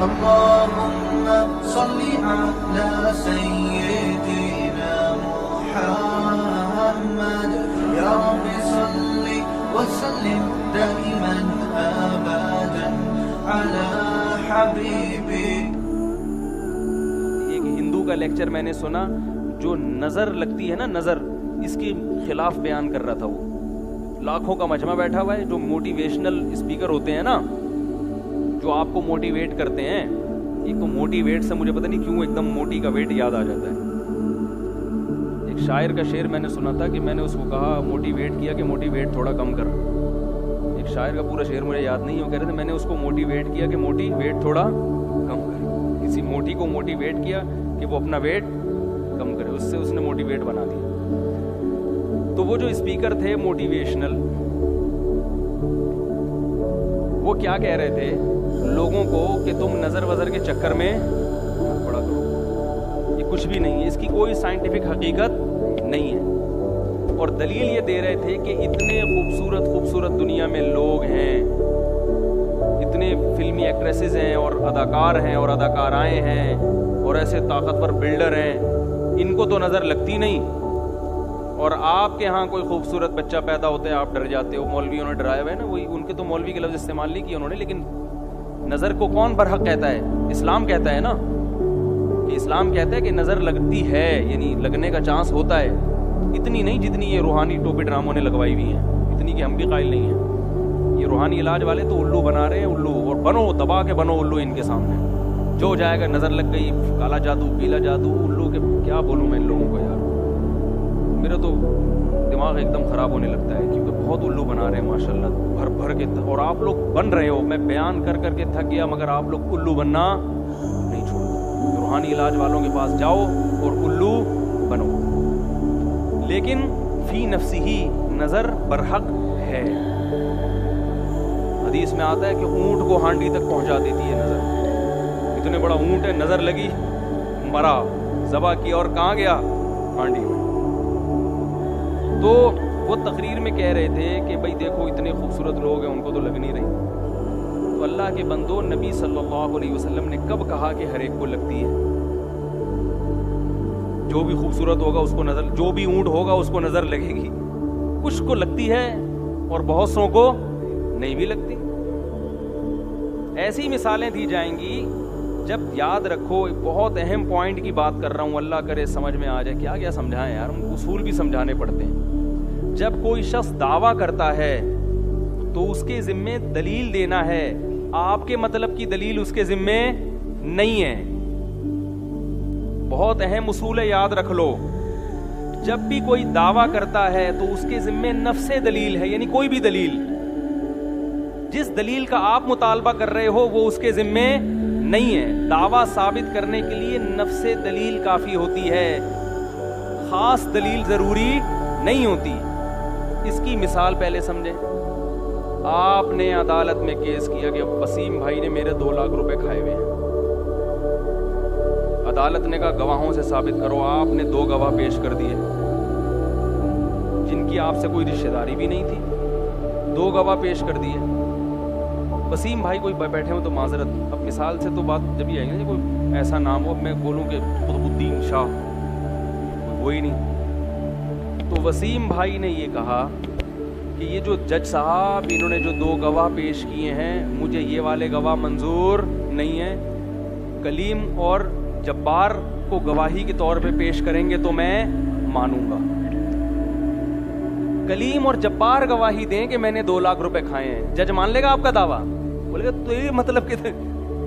اللهم صل على سيدنا محمد يا رب صل وسلم دائما ابدا على حبيبك. ایک ہندو کا لیکچر میں نے سنا جو نظر لگتی ہے نا، نظر، اس کے خلاف بیان کر رہا تھا. وہ لاکھوں کا مجمع بیٹھا ہوا ہے، جو موٹیویشنل اسپیکر ہوتے ہیں نا، جو آپ کو موٹیویٹ کرتے ہیں. ایک تو موٹیویٹ سے مجھے پتہ نہیں کیوں ایک دم موٹی کا ویٹ یاد آ جاتا ہے. ایک شاعر کا شعر میں نے سنا تھا کہ میں نے اس کو کہا موٹیویٹ کیا کہ موٹیویٹ تھوڑا کم کر. ایک شاعر کا پورا شعر مجھے یاد نہیں ہے، وہ کہہ رہے تھے میں نے اس کو موٹیویٹ کیا کہ موٹی ویٹ تھوڑا کم کر. کسی موٹی کو موٹیویٹ کیا کہ وہ اپنا ویٹ کم کرے، اس سے اس نے موٹیویٹ بنا دیا. تو وہ جو اسپیکر تھے موٹیویشنل، وہ کیا کہہ رہے تھے لوگوں کو کہ تم نظر وظر کے چکر میں مت پڑا کرو، یہ کچھ بھی نہیں ہے، اس کی کوئی سائنٹیفک حقیقت نہیں ہے. اور دلیل یہ دے رہے تھے کہ اتنے خوبصورت خوبصورت دنیا میں لوگ ہیں، اتنے فلمی ایکٹریسز ہیں اور اداکار ہیں اور اداکارائیں ہیں اور ایسے طاقتور بلڈر ہیں، ان کو تو نظر لگتی نہیں. اور آپ کے ہاں کوئی خوبصورت بچہ پیدا ہوتا ہے آپ ڈر جاتے ہو. مولویوں نے ڈرایا ہوا ہے نا، وہی ان کے تو مولوی کے لفظ استعمال نہیں کیا انہوں نے، لیکن نظر کو کون برحق کہتا ہے؟ اسلام کہتا ہے نا، کہ اسلام کہتا ہے کہ نظر لگتی ہے، یعنی لگنے کا چانس ہوتا ہے. اتنی نہیں جتنی یہ روحانی ٹوپی ڈراموں نے لگوائی ہوئی ہیں، اتنی کہ ہم بھی قائل نہیں ہیں. یہ روحانی علاج والے تو الو بنا رہے ہیں، الو، اور بنو، دبا کے بنو الو ان کے سامنے. جو ہو جائے گا، نظر لگ گئی، کالا جادو، پیلا جادو، الو کے کیا بولوں میں ان لوگوں کو یار. میرا تو دماغ ایک دم خراب ہونے لگتا ہے، کیونکہ بہت الو بنا رہے ہیں ماشاءاللہ بھر بھر کے، اور آپ لوگ بن رہے ہو. میں بیان کر کر کے تھک گیا، مگر آپ لوگ الو بننا نہیں چھوڑتے. روحانی علاج والوں کے پاس جاؤ اور الو بنو. لیکن فی نفسی نظر برحق ہے. حدیث میں آتا ہے کہ اونٹ کو ہانڈی تک پہنچا دیتی ہے نظر. اتنے بڑا اونٹ ہے، نظر لگی، مرا، ذبح کیا، اور کہاں گیا؟ ہانڈی میں. تو وہ تقریر میں کہہ رہے تھے کہ بھائی دیکھو اتنے خوبصورت لوگ ہیں، ان کو تو لگ نہیں رہی. تو اللہ کے بندو، نبی صلی اللہ علیہ وسلم نے کب کہا کہ ہر ایک کو لگتی ہے؟ جو بھی خوبصورت ہوگا اس کو نظر، جو بھی اونٹ ہوگا اس کو نظر لگے گی. کچھ کو لگتی ہے اور بہت سو کو نہیں بھی لگتی. ایسی مثالیں دی جائیں گی. جب یاد رکھو، بہت اہم پوائنٹ کی بات کر رہا ہوں، اللہ کرے سمجھ میں آ جائے. کیا کیا سمجھائیں یار، ہم اصول بھی سمجھانے پڑتے ہیں. جب کوئی شخص دعویٰ کرتا ہے تو اس کے ذمے دلیل دینا ہے. آپ کے مطلب کی دلیل اس کے ذمے نہیں ہے. بہت اہم اصول ہے، یاد رکھ لو. جب بھی کوئی دعویٰ کرتا ہے تو اس کے ذمے نفس دلیل ہے، یعنی کوئی بھی دلیل. جس دلیل کا آپ مطالبہ کر رہے ہو وہ اس کے ذمے نہیں ہے. دعویٰ ثابت کرنے کے لیے نفس دلیل کافی ہوتی ہے، خاص دلیل ضروری نہیں ہوتی. اس کی مثال پہلے سمجھیں. آپ نے عدالت میں کیس کیا کہ وسیم بھائی نے میرے 2 لاکھ روپے کھائے ہوئے ہیں. عدالت نے کہا گواہوں سے ثابت کرو. آپ نے 2 گواہ پیش کر دیے جن کی آپ سے کوئی رشتہ داری بھی نہیں تھی. 2 گواہ پیش کر دیے. وسیم بھائی کوئی بیٹھے ہوں تو معذرت، اب مثال سے تو بات جب یہ آئے گی کوئی ایسا نام ہو، میں بولوں کہ قطب الدین شاہ، وہی نہیں. تو وسیم بھائی نے یہ کہا کہ یہ جو جج صاحب انہوں نے جو 2 گواہ پیش کیے ہیں، مجھے یہ والے گواہ منظور نہیں ہیں. کلیم اور جبار کو گواہی کے طور پہ پیش کریں گے تو میں مانوں گا. کلیم اور جبار گواہی دیں کہ میں نے 2 لاکھ روپے کھائے ہیں، جج مان لے گا آپ کا دعویٰ؟ بولے گا تو یہ مطلب کہ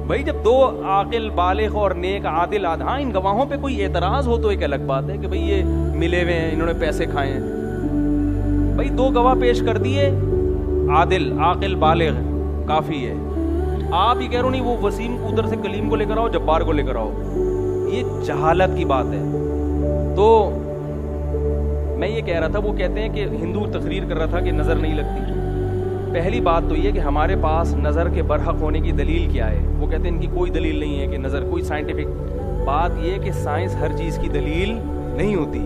بھائی جب 2 عاقل بالغ اور نیک عادل ہاں ان گواہوں پہ کوئی اعتراض ہو تو ایک الگ بات ہے کہ بھئی یہ ملے ہوئے ہیں، انہوں نے پیسے کھائے ہیں. بھئی 2 گواہ پیش کر دیے، عادل عاقل بالغ، کافی ہے. آپ ہی کہہ رہو نہیں وہ وسیم ادھر سے کلیم کو لے کر آؤ، جبار کو لے کر آؤ. یہ جہالت کی بات ہے. تو میں یہ کہہ رہا تھا، وہ کہتے ہیں کہ ہندو تقریر کر رہا تھا کہ نظر نہیں لگتی. پہلی بات تو یہ کہ ہمارے پاس نظر کے برحق ہونے کی دلیل کیا ہے. وہ کہتے ہیں ان کی کوئی دلیل نہیں ہے کہ نظر، کوئی سائنٹیفک بات. یہ کہ سائنس ہر چیز کی دلیل نہیں ہوتی.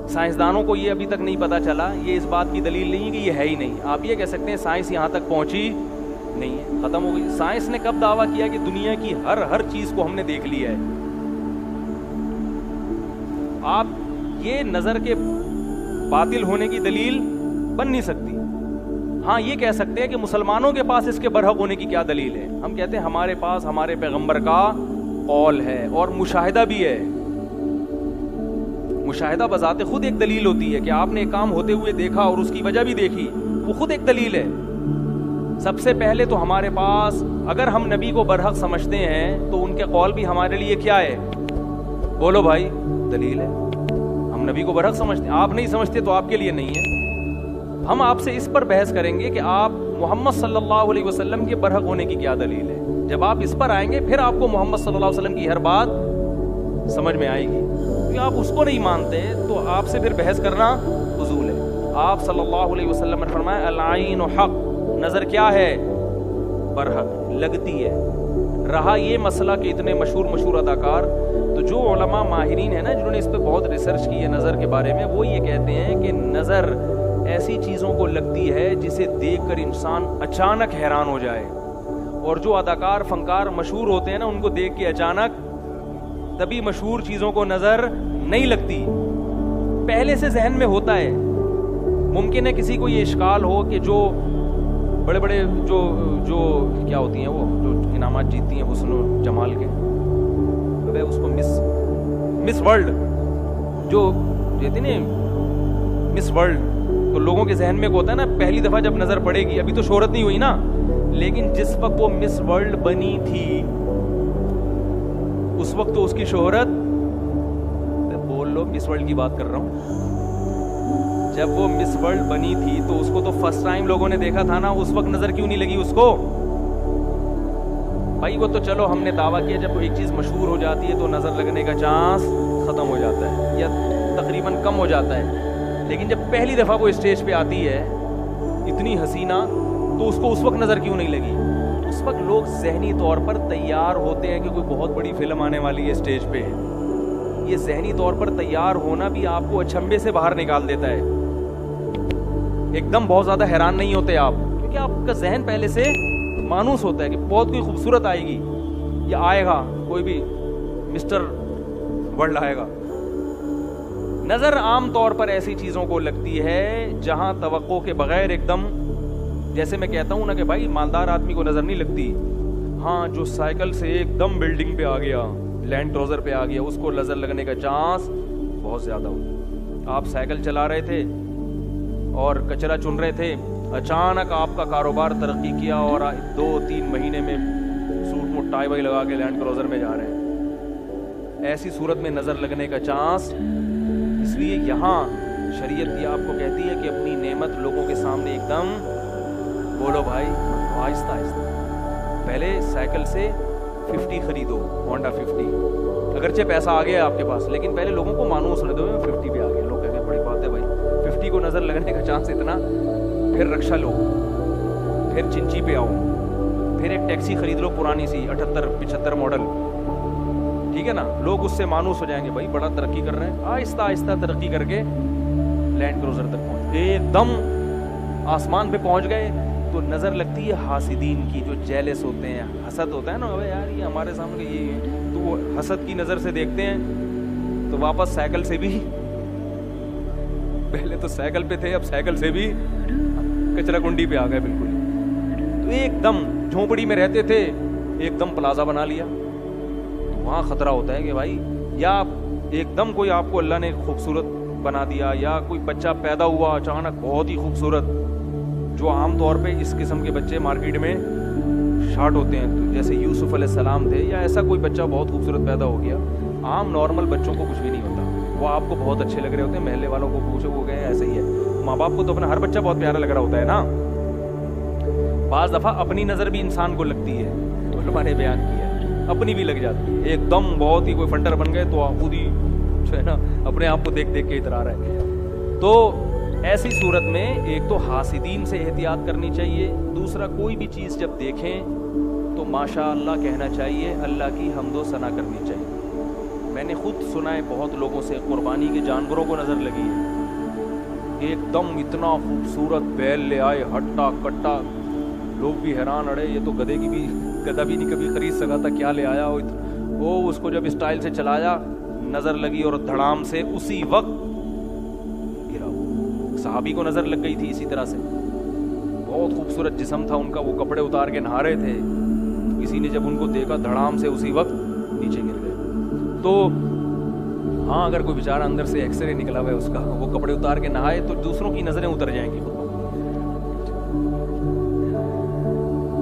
سائنسدانوں کو یہ ابھی تک نہیں پتا چلا، یہ اس بات کی دلیل نہیں کہ یہ ہے ہی نہیں. آپ یہ کہہ سکتے ہیں سائنس یہاں تک پہنچی نہیں ہے, ختم ہو گئی. سائنس نے کب دعویٰ کیا کہ دنیا کی ہر چیز کو ہم نے دیکھ لیا ہے؟ آپ یہ نظر کے باطل ہونے کی دلیل بن نہیں سکتی. ہاں یہ کہہ سکتے ہیں کہ مسلمانوں کے پاس اس کے برحق ہونے کی کیا دلیل ہے. ہم کہتے ہیں ہمارے پاس ہمارے پیغمبر کا قول ہے اور مشاہدہ بھی ہے. مشاہدہ بذات خود ایک دلیل ہوتی ہے کہ آپ نے ایک کام ہوتے ہوئے دیکھا اور اس کی وجہ بھی دیکھی, وہ خود ایک دلیل ہے. سب سے پہلے تو ہمارے پاس اگر ہم نبی کو برحق سمجھتے ہیں تو ان کے قول بھی ہمارے لیے کیا ہے؟ بولو بھائی, دلیل ہے. ہم نبی کو برحق سمجھتے ہیں, آپ نہیں سمجھتے تو آپ کے لیے نہیں ہے. ہم آپ سے اس پر بحث کریں گے کہ آپ محمد صلی اللہ علیہ وسلم کے برحق ہونے کی کیا دلیل ہے. جب آپ اس پر آئیں گے پھر آپ کو محمد صلی اللہ علیہ وسلم کی ہر بات سمجھ میں آئے گی. کیونکہ آپ اس کو نہیں مانتے تو آپ سے پھر بحث کرنا فضول ہے. آپ صلی اللہ علیہ وسلم نے فرمایا العین حق, نظر کیا ہے؟ برحق, لگتی ہے. رہا یہ مسئلہ کہ اتنے مشہور اداکار, تو جو علماء ماہرین ہیں نا جنہوں نے اس پہ بہت ریسرچ کی ہے نظر کے بارے میں, وہ یہ کہتے ہیں کہ نظر ایسی چیزوں کو لگتی ہے جسے دیکھ کر انسان اچانک حیران ہو جائے. اور جو اداکار فنکار مشہور ہوتے ہیں نا ان کو دیکھ کے اچانک تبھی مشہور چیزوں کو نظر نہیں لگتی, پہلے سے ذہن میں ہوتا ہے. ممکن ہے کسی کو یہ اشکال ہو کہ جو بڑے بڑے جو کیا ہوتی ہیں وہ جو انعامات جیتتی ہیں حسن و جمال کے, اس کو مس ورلڈ جو کہتے ہیں نا مس ورلڈ, تو لوگوں کے ذہن میں کو ہوتا ہے نا پہلی دفعہ جب نظر پڑے گی, ابھی تو شہرت نہیں ہوئی نا, لیکن جس وقت وہ مس ورلڈ بنی تھی اس وقت تو اس کی شہرت, بول لو مس ورلڈ کی بات کر رہا ہوں, جب وہ مس ورلڈ بنی تھی تو اس کو تو فرسٹ ٹائم لوگوں نے دیکھا تھا نا, اس وقت نظر کیوں نہیں لگی اس کو؟ بھائی وہ تو چلو ہم نے دعویٰ کیا جب ایک چیز مشہور ہو جاتی ہے تو نظر لگنے کا چانس ختم ہو جاتا ہے یا تقریباً کم ہو جاتا ہے. لیکن جب پہلی دفعہ وہ اسٹیج پہ آتی ہے اتنی حسینہ, تو اس کو اس وقت نظر کیوں نہیں لگی؟ اس وقت لوگ ذہنی طور پر تیار ہوتے ہیں کہ کوئی بہت بڑی فلم آنے والی ہے اسٹیج پہ. یہ ذہنی طور پر تیار ہونا بھی آپ کو اچھمبے سے باہر نکال دیتا ہے. ایک دم بہت زیادہ حیران نہیں ہوتے آپ, کیونکہ آپ کا ذہن پہلے سے مانوس ہوتا ہے کہ بہت کوئی خوبصورت آئے گی یا آئے گا, کوئی بھی مسٹر ورلڈ آئے گا. نظر عام طور پر ایسی چیزوں کو لگتی ہے جہاں توقع کے بغیر ایک دم, جیسے میں کہتا ہوں نا کہ بھائی مالدار آدمی کو نظر نہیں لگتی, ہاں جو سائیکل سے ایک دم بلڈنگ پہ آ گیا, لینڈ کروزر پہ آ گیا, اس کو نظر لگنے کا چانس بہت زیادہ ہو. آپ سائیکل چلا رہے تھے اور کچرا چن رہے تھے, اچانک آپ کا کاروبار ترقی کیا اور 2-3 مہینے میں سوٹ موٹ ٹائی وائی لگا کے لینڈ کروزر میں جا رہے ہیں. ایسی صورت میں نظر لگنے کا چانس, اس لیے یہاں شریعت یہ آپ کو کہتی ہے کہ اپنی نعمت لوگوں کے سامنے ایک دم, بولو بھائی آہستہ آہستہ, پہلے سائیکل سے 50 خریدو, ہونڈا 50, اگرچہ پیسہ آ گیا آپ کے پاس, لیکن پہلے لوگوں کو مانوس ہونے دو 50 پہ آ گیا. لوگ کہتے ہیں بڑی بات ہے بھائی 50 کو نظر لگنے کا چانس اتنا, پھر رکشا لو, پھر چنچی پہ آؤ, پھر ایک ٹیکسی خرید لو پرانی سی 78-75 ماڈل, ٹھیک ہے نا. لوگ اس سے مانوس ہو جائیں گے بھائی بڑا ترقی کر رہے ہیں, آہستہ آہستہ ترقی کر کے لینڈ کروزر تک پہنچ, ایک دم آسمان پہ پہنچ گئے تو نظر لگتی ہے حاسدین کی, جو جیلس ہوتے ہیں, حسد ہوتا ہے نا, یار یہ ہمارے سامنے یہ ہے, تو وہ حسد کی نظر سے دیکھتے ہیں تو واپس سائیکل سے بھی, پہلے تو سائیکل پہ تھے اب سائیکل سے بھی کچرا کنڈی پہ آ گئے بالکل. تو ایک دم جھونپڑی میں رہتے تھے, ایک دم پلازا بنا لیا, تو وہاں خطرہ ہوتا ہے کہ بھائی یا ایک دم کوئی آپ کو اللہ نے خوبصورت بنا دیا, یا کوئی بچہ پیدا ہوا اچانک بہت ہی خوبصورت, جو عام طور پہ اس قسم کے بچے مارکیٹ میں شارٹ ہوتے ہیں, تو جیسے یوسف علیہ السلام تھے, یا ایسا کوئی بچہ بہت خوبصورت پیدا ہو گیا. عام نارمل بچوں کو کچھ بھی نہیں ہوتا, وہ آپ کو بہت اچھے لگ رہے ہوتے ہیں, محلے والوں کو پوچھو وہ گئے ایسا ہی ہے. ماں باپ کو تو اپنا ہر بچہ بہت پیارا لگ رہا ہوتا ہے نا. بعض دفعہ اپنی نظر بھی انسان کو لگتی ہے, تو علماء نے بیان کیا ہے اپنی بھی لگ جاتی ہے. ایک دم بہت ہی کوئی فنٹر بن گئے تو خود ہی جو ہے نا اپنے آپ کو دیکھ دیکھ کے اترا رہا ہے. تو ایسی صورت میں ایک تو حاسدین سے احتیاط کرنی چاہیے, دوسرا کوئی بھی چیز جب دیکھیں تو ماشاء اللہ کہنا چاہیے, اللہ کی حمد و ثنا کرنی چاہیے. میں نے خود سنا ہے بہت لوگوں سے, قربانی کے جانوروں کو نظر لگی ہے, ایک دم اتنا خوبصورت بیل لے آئے, ہٹا کٹا لوگ بھی حیران, اڑے یہ تو گدے کی بھی گدا بھی نہیں کبھی خرید سکا تھا, کیا لے آیا وہ. اس کو جب اسٹائل سے چلایا, نظر لگی اور دھڑام سے اسی وقت گرا. صحابی کو نظر لگ گئی تھی اسی طرح سے, بہت خوبصورت جسم تھا ان کا, وہ کپڑے اتار کے نہا رہے تھے, کسی نے جب ان کو دیکھا دھڑام سے اسی وقت نیچے گر گئے. تو ہاں اگر کوئی بیچارہ اندر سے ایکس رے نکلا ہوا ہے اس کا, وہ کپڑے اتار کے نہائے تو دوسروں کی نظریں اتر جائیں گی.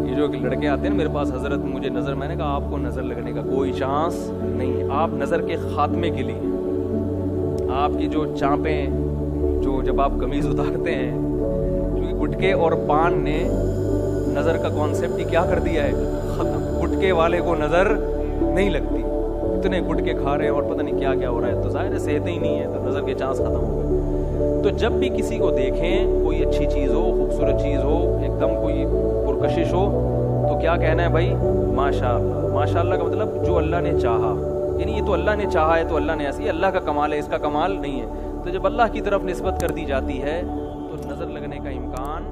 یہ جو لڑکے آتے ہیں نا میرے پاس, حضرت مجھے نظر, میں نے کہا آپ کو نظر لگنے کا کوئی چانس نہیں ہے. آپ نظر کے خاتمے کے لیے آپ کی جو چانپیں, جو جب آپ قمیض اتارتے ہیں, کیونکہ گٹکے اور پان نے نظر کا کانسیپٹ ہی کیا کر دیا ہے ختم. گٹکے والے کو نظر نہیں لگتی, اتنے گٹکے کھا رہے ہیں اور پتہ نہیں کیا کیا ہو رہا ہے, تو ظاہر ہے صحت ہی نہیں ہے, تو نظر کے چانس ختم ہو گئے. تو جب بھی کسی کو دیکھیں, کوئی اچھی چیز ہو, خوبصورت چیز ہو, ایک دم کوئی پرکشش ہو, تو کیا کہنا ہے بھائی, ماشاء اللہ. ماشاء اللہ کا مطلب جو اللہ نے چاہا, یعنی یہ تو اللہ نے چاہا ہے تو اللہ نے ایسی, اللہ کا کمال ہے, اس کا کمال نہیں ہے. تو جب اللہ کی طرف نسبت کر دی جاتی ہے تو نظر لگنے کا امکان